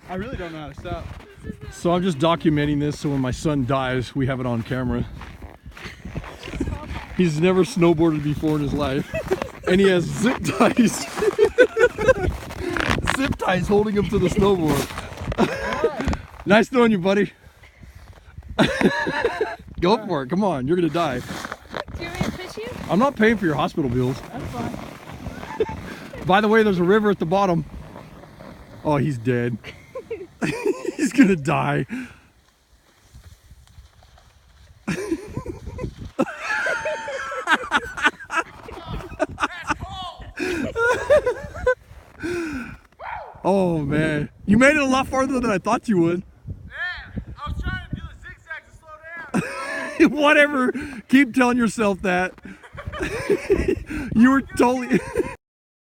I really don't know how to stop. So I'm just documenting this so when my son dies, we have it on camera. He's never snowboarded before in his life. And he has zip ties. Zip ties holding him to the snowboard. Nice knowing you, buddy. Go for it. Come on. You're going to die. Do you want me to fish you? I'm not paying for your hospital bills. That's fine. By the way, there's a river at the bottom. Oh, he's dead. He's going to die. Oh man, you made it a lot farther than I thought you would. Yeah, I was trying to do the zigzag to slow down. Whatever, keep telling yourself that. You were totally